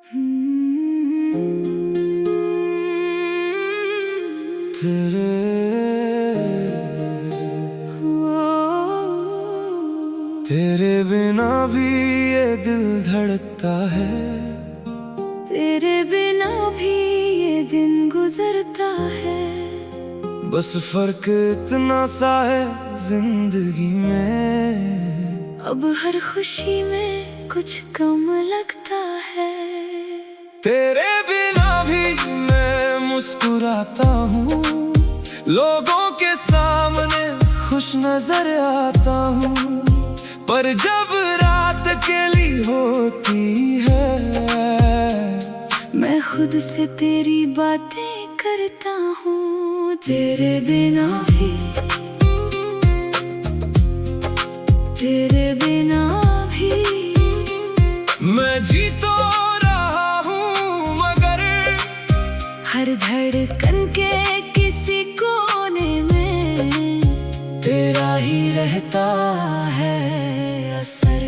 तेरे बिना भी ये दिल धड़कता है, तेरे बिना भी ये दिन गुजरता है। बस फर्क इतना सा है जिंदगी में, अब हर खुशी में कुछ कम लगता है। तेरे बिना भी मैं मुस्कुराता हूँ, लोगों के सामने खुश नजर आता हूँ, पर जब रात अकेली होती है मैं खुद से तेरी बातें करता हूँ। तेरे बिना भी, तेरे बिना भी मैं जी तो रहा हूँ, मगर हर धड़कन के किसी कोने में तेरा ही रहता है असर।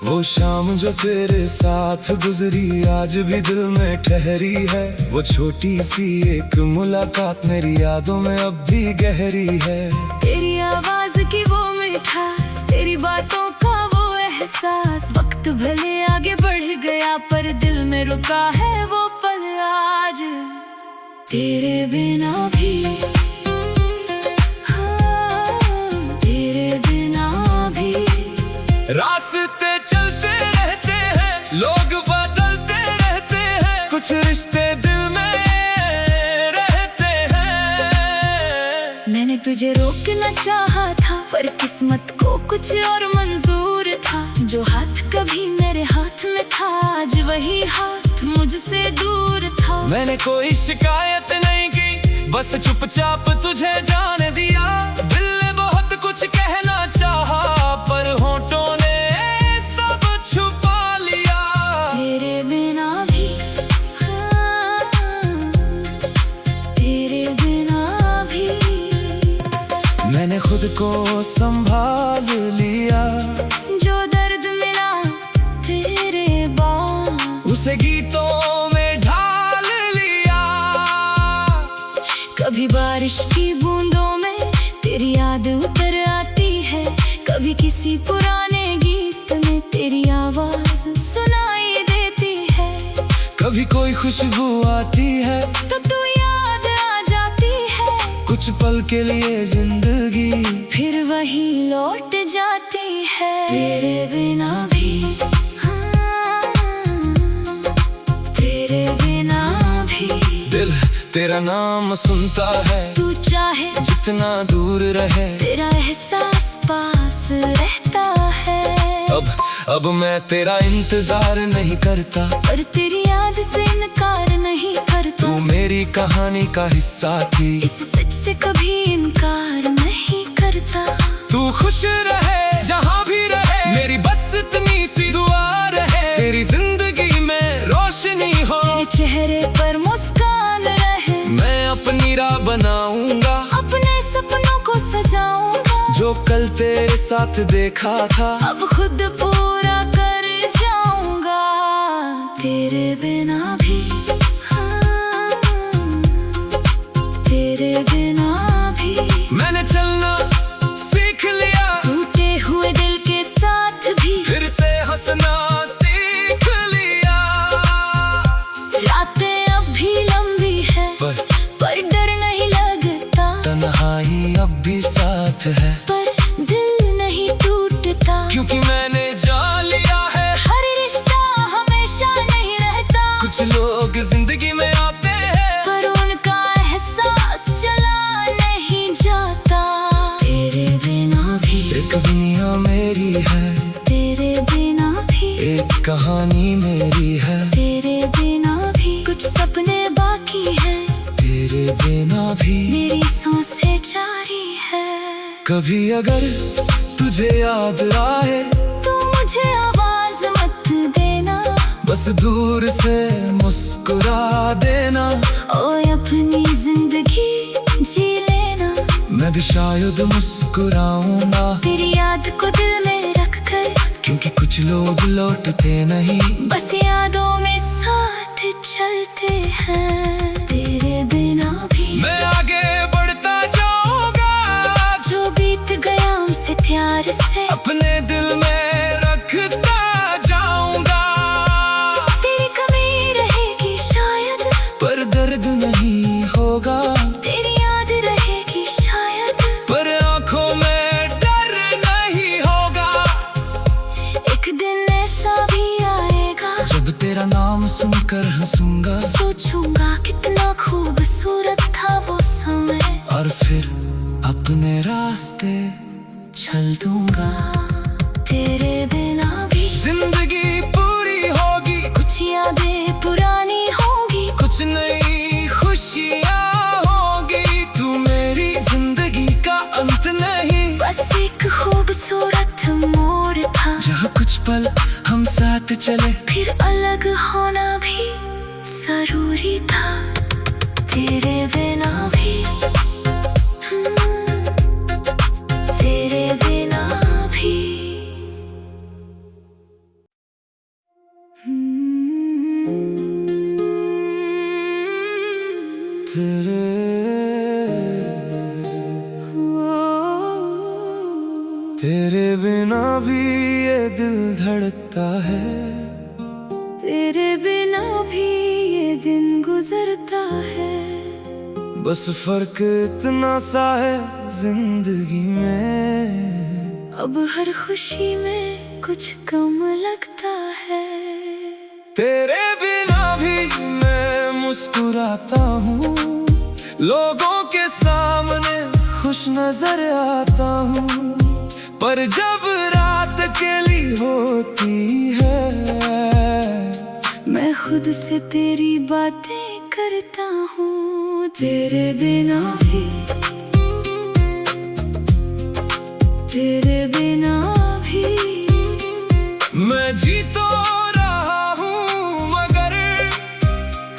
वो शाम जो तेरे साथ गुजरी आज भी दिल में ठहरी है, वो छोटी सी एक मुलाकात मेरी यादों में अब भी गहरी है। तेरी आवाज की वो मिठास, तेरी बातों का वो एहसास, वक्त भले आगे बढ़ गया पर दिल में रुका है वो पल आज। तेरे बिना भी, हाँ, तेरे बिना भी रास्ते चलते रहते हैं, लोग बदलते रहते हैं, कुछ रिश्ते दिल में रहते हैं। मैंने तुझे रोकना चाहा था पर किस्मत को कुछ और मंजूर था। जो हाथ कभी मेरे हाथ में था आज वही हाथ मुझसे दूर था। मैंने कोई शिकायत नहीं की, बस चुपचाप तुझे जाने दिया। दिल ने बहुत कुछ कहना चाहा पर होठों ने सब छुपा लिया। तेरे बिना भी, हाँ, तेरे बिना भी मैंने खुद को संभाल लिया। जो दर्द मिला तेरे बाद उसे गीतों में ढाल लिया। कभी बारिश की बूंदों में तेरी याद उतर आती है, कभी किसी पुराने गीत में तेरी आवाज सुनाई देती है। कभी कोई खुशबू आती है तो तू याद आ जाती है, कुछ पल के लिए जिंदगी फिर वही लौट जाती है। तेरे बिना भी, हाँ, तेरे बिना भी दिल तेरा नाम सुनता है, तू चाहे जितना दूर रहे तेरा एहसास पास रहता है। अब मैं तेरा इंतजार नहीं करता, पर तेरी याद से इनकार नहीं करता। तू मेरी कहानी का हिस्सा थी, इस सच से कभी इनकार नहीं करता। तू खुश रहे जहाँ भी रहे, मेरी बस इतनी सी दुआ रहे। तेरी जिंदगी में रोशनी हो, तेरे चेहरे पर मुस्कान रहे। मैं अपनी राह बनाऊंगा, अपने सपनों को सजाऊंगा। जो कल तेरे साथ देखा था अब खुद पूरा कर जाऊंगा। तेरे बिना भी, हाँ, तेरे बिना भी मैंने चलना सीख लिया, टूटे हुए दिल के साथ भी फिर से हंसना सीख लिया। रातें अब भी लंबी है पर डर नहीं लगता। तन्हाई अब भी साथ है पर दिल नहीं टूटता, क्योंकि मैंने जान लिया है हर रिश्ता हमेशा नहीं रहता। कुछ लोग जिंदगी में आते हैं पर उनका एहसास चला नहीं जाता। तेरे बिना भी एक दुनिया मेरी है, तेरे बिना भी एक कहानी मेरी है। तेरे बिना भी कुछ सपने बाकी हैं, तेरे बिना भी मेरी सांसें जारी है। कभी अगर तुझे याद आए तू मुझे आवाज मत देना, बस दूर से मुस्कुरा देना। ओए अपनी जिंदगी जी लेना, मैं भी शायद मुस्कुराऊंगा, तेरी याद को दिल में रख कर। क्योंकि कि कुछ लोग लौटते नहीं, बस यादों में साथ चलते हैं। तेरे बिना भी मैं आगे बढ़ता जाऊंगा, जो बीत गया हमसे प्यार से अपने दिल में रखता जाऊंगा। तेरी कमी रहेगी शायद, पर दर्द नहीं होगा, तेरी याद रहेगी शायद, पर आंखों में डर नहीं होगा। एक दिन ऐसा भी आएगा जब तेरा नाम सुनकर हंसूंगा, सोचूंगा कितना खूबसूरत था वो समय, और फिर अपने रास्ते चल दूंगा। तेरे बिना भी जिंदगी पूरी होगी, कुछ यादें पुरानी होंगी, कुछ नई खुशियाँ होगी। तू मेरी जिंदगी का अंत नहीं, बस एक खूबसूरत मोड़ था, जहाँ कुछ पल हम साथ चले, फिर अलग होना भी जरूरी था। तेरे बिना भी तेरे बिना भी तेरे बिना भी ये दिल धड़कता है, तेरे बिना भी ये दिन गुजरता है। बस फर्क इतना सा है जिंदगी में, अब हर खुशी में कुछ कम लगता है। तेरे बिना भी मैं मुस्कुराता हूँ, लोगों के सामने खुश नजर आता हूँ, पर जब रात अकेली होती है, मैं खुद से तेरी बातें करता हूँ। तेरे बिना भी तेरे बिना भी मैं जी तो रहा हूँ, मगर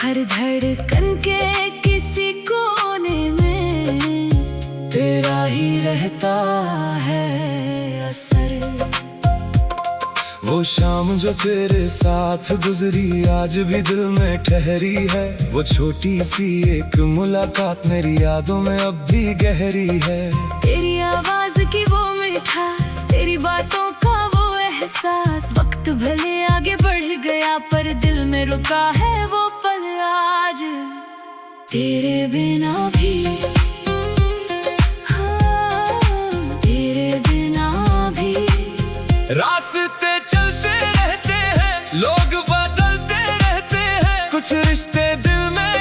हर धड़कन के किसी कोने में तेरा ही रहता है असर। वो शाम जो तेरे साथ गुजरी आज भी दिल में ठहरी है, वो छोटी सी एक मुलाकात मेरी यादों में अब भी गहरी है। तेरी आवाज की वो मिठास, तेरी बातों का वो एहसास, वक्त भले आगे बढ़ गया पर दिल में रुका है वो पल आज। तेरे बिना भी तेरे बिना भी रास्ते चलते रहते हैं, लोग बदलते रहते हैं, कुछ रिश्ते दिल में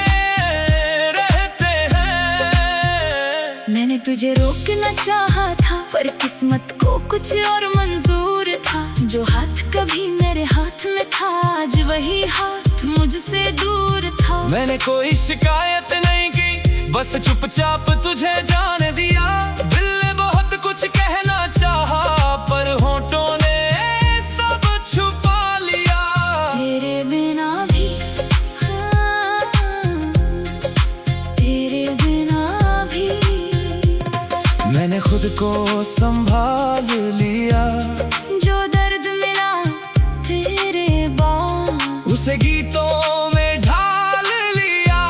रहते हैं। मैंने तुझे रोकना चाहा था, पर किस्मत को कुछ और मंजूर था। जो हाथ कभी मेरे हाथ में था, आज वही हाथ मुझसे दूर था। मैंने कोई शिकायत नहीं की, बस चुपचाप तुझे जाने दिया। दिल ने बहुत कुछ कहना चाहा, पर होठों ने सब छुपा लिया। तेरे बिना भी तेरे बिना भी मैंने खुद को संभाल लिया, जो दर्द मिला तेरे बाद उसे गीतों में ढाल लिया।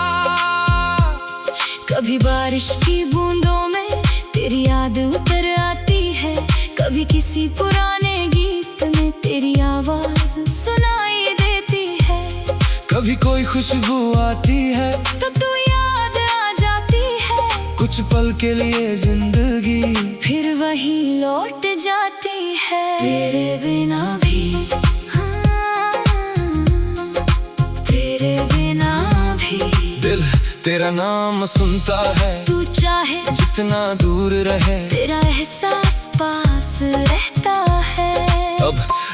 कभी बारिश की बूंदों में तेरी याद उतर आती है, कभी किसी पुराने गीत में तेरी आवाज सुनाई देती है। कभी कोई खुशबू आती है, तो तू याद आ जाती है, कुछ पल के लिए जिंदगी फिर वही लौट जाती है। तेरे बिना भी तेरे बिना भी दिल तेरा नाम सुनता है, तू चाहे जितना दूर रहे तेरा एहसास पास रहता है।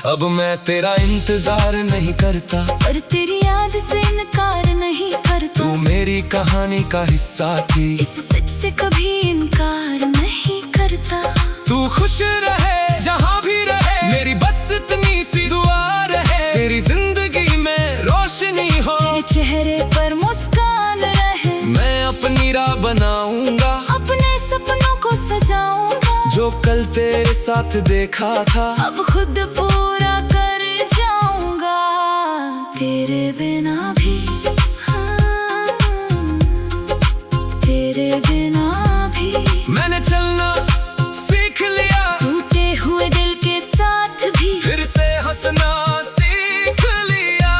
अब मैं तेरा इंतजार नहीं करता, पर तेरी याद से इनकार नहीं करता। तू मेरी कहानी का हिस्सा थी, इस सच से कभी इनकार नहीं करता। तू खुश रहे जहाँ भी रहे, मेरी बस इतनी सी दुआ रहे। तेरी जिंदगी में रोशनी हो, तेरे चेहरे पर मुस्कान रहे। मैं अपनी राह बनाऊंगा, अपने सपनों को सजाऊंगा, जो जो कल तेरे साथ देखा था, अब खुद पूरा कर जाऊंगा तेरे बिना भी। हाँ, तेरे बिना भी मैंने चलना सीख लिया, टूटे हुए दिल के साथ भी फिर से हंसना सीख लिया।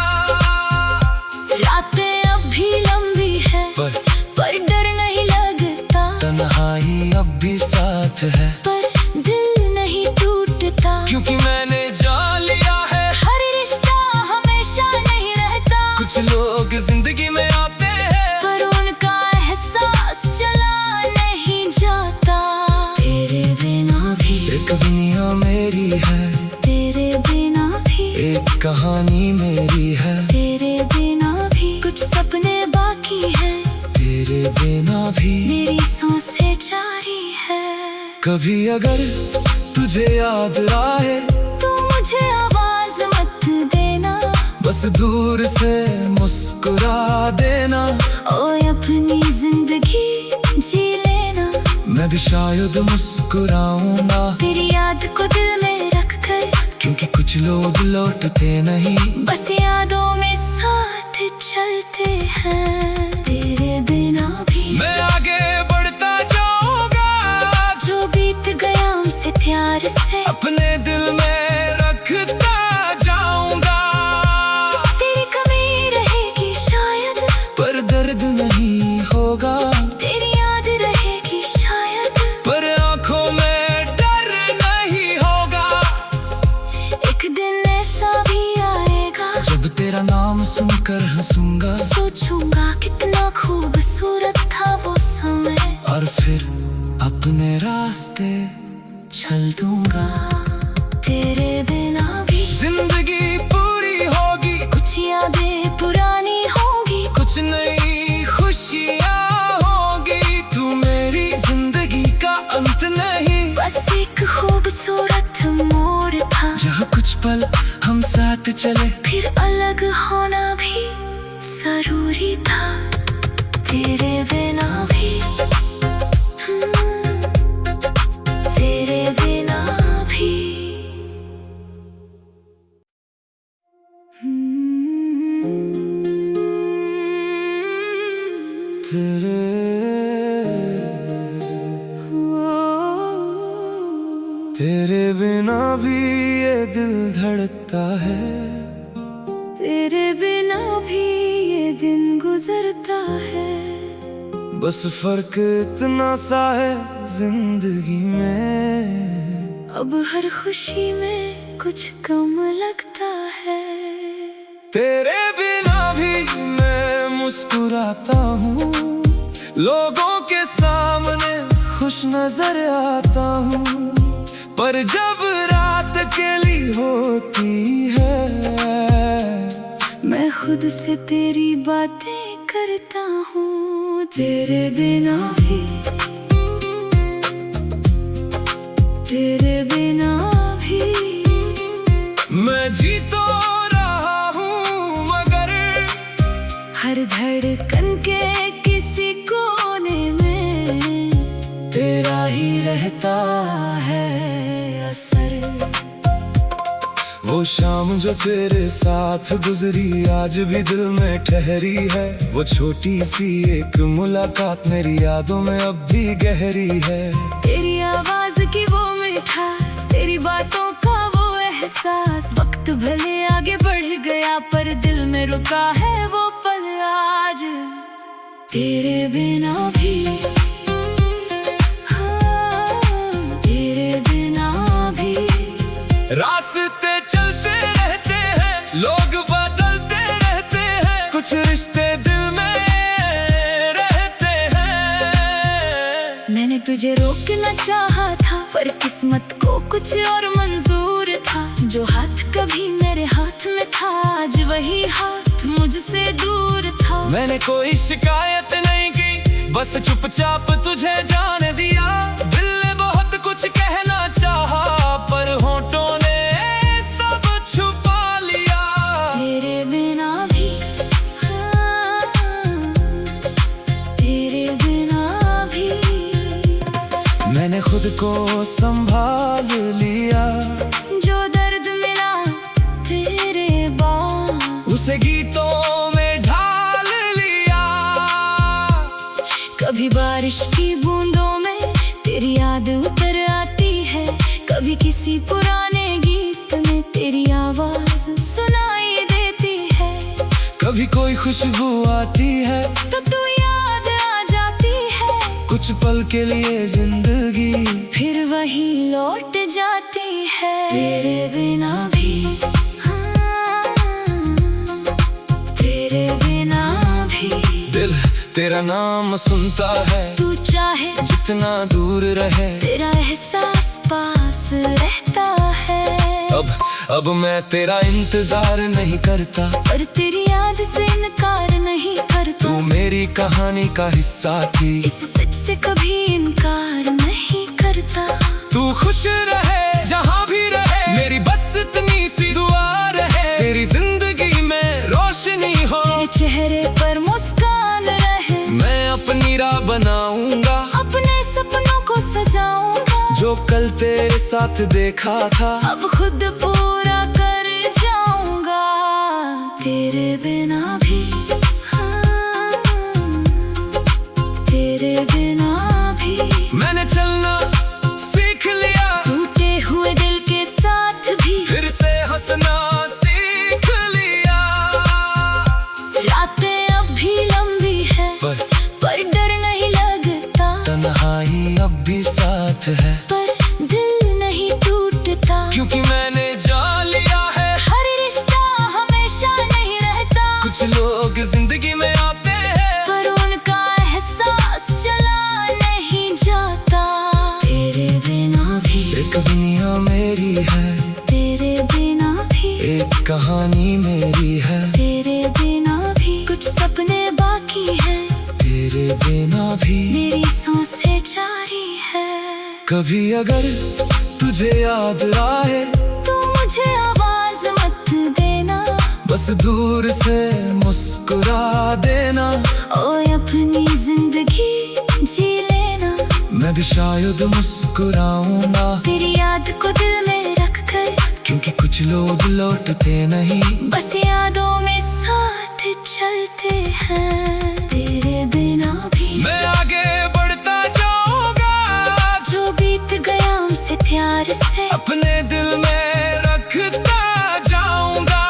रातें अब भी लंबी है पर डर नहीं लगता, तन्हाई अब भी साथ है पर दिल नहीं टूटता, क्योंकि मैंने जान लिया है हर रिश्ता हमेशा नहीं रहता। कुछ लोग जिंदगी में आते हैं पर उनका एहसास चला नहीं जाता। तेरे बिना भी एक दुनिया मेरी है, तेरे बिना भी एक कहानी मेरी है, तेरे बिना भी कुछ सपने बाकी हैं, तेरे बिना भी मेरी सांसें जारी है। कभी अगर तुझे याद आए तू मुझे आवाज मत देना, बस दूर से मुस्कुरा देना। ओए अपनी जिंदगी जी लेना, मैं भी शायद मुस्कुराऊंगा तेरी याद को दिल में रख कर, क्योंकि कुछ लोग लौटते नहीं, बस यादों में साथ चलते हैं। तेरे बिना भी मैं आगे बढ़ता जाऊंगा, जो बीत गया हमसे प्यार से अपने दिल में रखता जाऊंगा। तेरी कमी रहेगी शायद, पर दर्द नहीं होगा, तेरी याद रहेगी शायद, पर आंखों में डर नहीं होगा। एक दिन ऐसा भी आएगा जब तेरा नाम सुनकर हंसूंगा, सोचूंगा कितना खूबसूरत था वो समय, और फिर अपने रास्ते चल दूंगा। तेरे बिना भी जिंदगी पूरी होगी, कुछ यादें पुरानी होंगी, कुछ नई खुशियाँ होगी। तू मेरी जिंदगी का अंत नहीं, बस एक खूबसूरत मोड़ था, जहाँ कुछ पल हम साथ चले, फिर अलग होना भी जरूरी था। तेरे बिना भी तेरे बिना भी तेरे तेरे बिना भी ये दिल धड़कता है, तेरे बिना भी ये दिन गुजरता है। बस फर्क इतना सा है जिंदगी में, अब हर खुशी में कुछ कम लगता है। तेरे बिना भी मैं मुस्कुराता हूँ, लोगों के सामने खुश नजर आता हूँ, पर जब रात अकेली होती है, मैं खुद से तेरी बातें करता हूँ। तेरे बिना भी तेरे बिना भी मैं जी तो रहा हूँ, मगर हर धड़कन के किसी कोने में तेरा ही रहता है असर। वो शाम जो तेरे साथ गुजरी आज भी दिल में ठहरी है, वो छोटी सी एक मुलाकात मेरी यादों में अब भी गहरी है। तेरी आवाज की वो मिठास, तेरी बातों का वो एहसास, वक्त भले आगे बढ़ गया पर दिल में रुका है वो पल आज। तेरे बिना भी तेरे बिना भी रास्ते चलते रहते हैं, लोग बदलते रहते हैं, कुछ रिश्ते दिल में रहते हैं। मैंने तुझे रोकना चाहा था पर किस्मत को कुछ और मंजूर था, जो हाथ कभी मेरे हाथ में था आज वही हाथ मुझसे दूर था। मैंने कोई शिकायत नहीं की, बस चुपचाप तुझे जाने दिया। दिल ने बहुत कुछ कहना चाहा पर होठों ने सब छुपा लिया। तेरे बिना भी तेरे बिना भी मैंने खुद को संभाल लिया। जो दर्द मिला तेरे बाद उसे गीतों में ढाल लिया। कभी बारिश की बूंदों में तेरी याद उतर आती है, कभी किसी पुराने गीत में तेरी आवाज सुनाई देती है। कभी कोई खुशबू आती है तो तू याद आ जाती है, कुछ पल के लिए जिंदगी फिर वही लौट जाती है। तेरे बिना भी हाँ, तेरे बिना भी दिल तेरा नाम सुनता है। तू चाहे जितना दूर रहे तेरा एहसास पास रहता है। अब मैं तेरा इंतजार नहीं करता, पर तेरी याद से इनकार नहीं करता। तू मेरी कहानी का हिस्सा थी, इस सच से कभी इनकार नहीं करता। तू खुश रहे जहाँ भी रहे, मेरी बस इतनी सी दुआ रहे। तेरी जिंदगी में रोशनी हो, तेरे चेहरे पर मुस्कान रहे। मैं अपनी राह बनाऊंगा, अपने सपनों को सजाऊंगा। जो कल तेरे साथ देखा था अब खुद पूरा कर जाऊंगा। तेरे बिना भी हाँ, तेरे बिना भी मैंने चलना सीख लिया। टूटे हुए दिल के साथ भी फिर से हंसना सीख लिया। रातें अब भी लंबी है पर डर नहीं लगता। तन्हाई अब भी साथ है पर दिल नहीं टूटता, क्योंकि मैंने जान लिया है हर रिश्ता हमेशा नहीं रहता। कुछ लोग जिंदगी में आते हैं पर उनका एहसास चला नहीं जाता। तेरे बिना भी एक दुनिया मेरी है, तेरे बिना भी एक कहानी मेरी है। तेरे बिना भी कुछ सपने बाकी हैं। तेरे बिना भी मेरी सांसें जारी है। कभी अगर तुझे याद आए तू मुझे आवाज मत देना, बस दूर से मुस्कुरा देना। ओए अपनी जिंदगी जी लेना। मैं भी शायद मुस्कुराऊंगा, तेरी याद को दिल में रख कर, क्योंकि कुछ लोग लौटते नहीं, बस यादों में साथ चलते हैं। तेरे बिना भी मैं आगे बढ़ता जाऊंगा। जो बीत गया हमसे प्यार से अपने दिल में रखता जाऊंगा।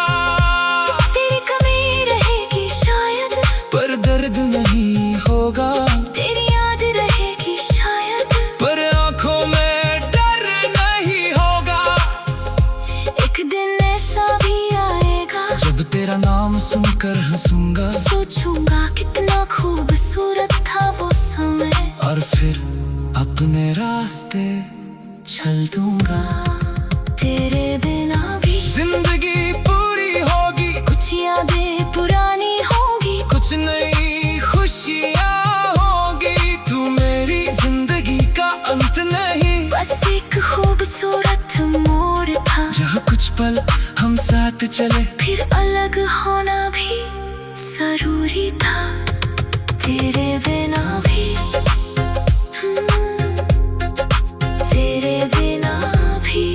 तेरी कमी रहेगी शायद, पर दर्द नहीं होगा। तेरी याद रहेगी शायद, पर आंखों में डर नहीं होगा। एक दिन ऐसा भी आएगा जब तेरा नाम सुनकर हंसूंगा, सोचूंगा कितना खूबसूरत था वो समय। और फिर अपने रास्ते चल दूंगा। तेरे बिना भी जिंदगी पूरी होगी, कुछ यादें पुरानी होंगी, कुछ नई खुशियाँ होगी। तू मेरी जिंदगी का अंत नहीं, बस एक खूबसूरत मोड़ था। जहाँ कुछ पल हम साथ चले, फिर अलग होना भी जरूरी था। तेरे बिना भी तेरे बिना भी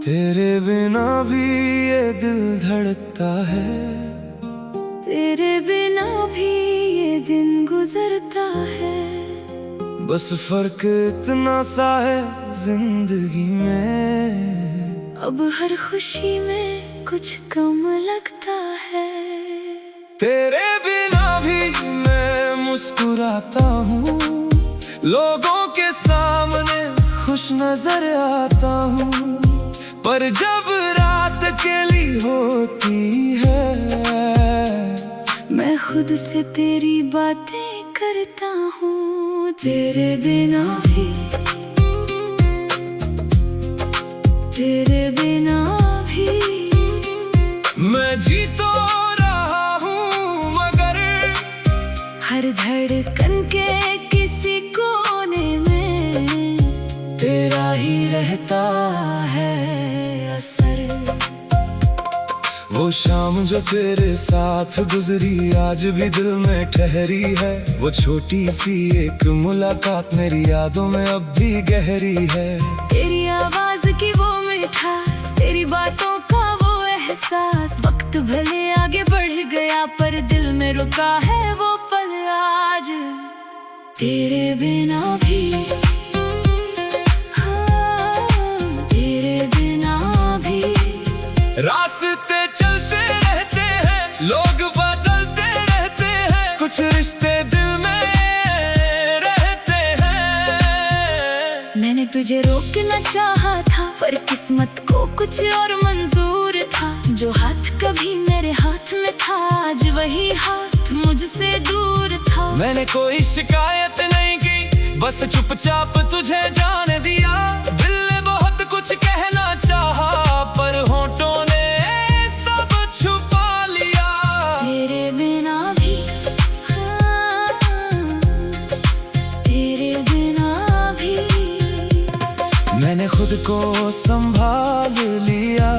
तेरे बिना भी ये दिल धड़कता है। तेरे बिना भी ये दिन गुजरता है। बस फर्क इतना सा है जिंदगी में, अब हर खुशी में कुछ कम लगता है। तेरे बिना भी मैं मुस्कुराता हूँ, लोगों के सामने खुश नजर आता हूँ। पर जब रात अकेली होती है, मैं खुद से तेरी बातें करता हूँ। तेरे बिना भी तेरे बिना भी मैं जी तो रहा हूँ, मगर हर धड़कन के किसी कोने में तेरा ही रहता है। वो शाम जो तेरे साथ गुजरी आज भी दिल में ठहरी है। वो छोटी सी एक मुलाकात मेरी यादों में अब भी गहरी है। तेरी आवाज की वो मिठास, तेरी बातों का वो एहसास, वक्त भले आगे बढ़ गया पर दिल में रुका है वो पल आज। तेरे बिना भी, हाँ, तेरे बिना भी। रास्ते चलते रहते हैं, लोग बदलते रहते हैं, कुछ रिश्ते दिल में रहते हैं। मैंने तुझे रोकना चाहा था पर किस्मत को कुछ और मंजूर था। जो हाथ कभी मेरे हाथ में था आज वही हाथ मुझसे दूर था। मैंने कोई शिकायत नहीं की, बस चुपचाप तुझे जाने दिया। दिल ने बहुत कुछ कहना चाहा पर होठों ने सब छुपा लिया। तेरे बिना भी, हाँ, तेरे बिना भी। मैंने खुद को संभाल लिया।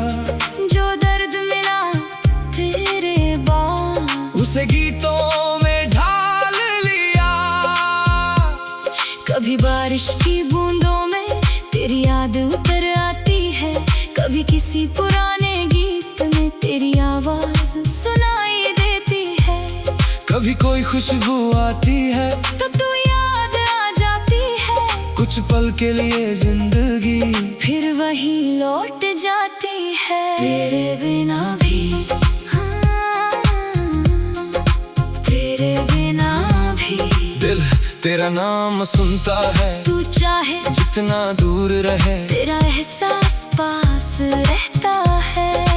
जो दर्द मिला तेरे बाद उसे गीतों में ढाल लिया। कभी बारिश की बूंदों में तेरी याद उतर आती है, कभी किसी पुराने गीत में तेरी आवाज सुनाई देती है। कभी कोई खुशबू आती है तो तू याद आ जाती है। कुछ पल के लिए जिंदगी फिर वही लौट जाती है। तेरे बिना भी, हाँ, तेरे बिना भी। दिल तेरा नाम सुनता है, तू चाहे जितना दूर रहे तेरा एहसास पास रहता है।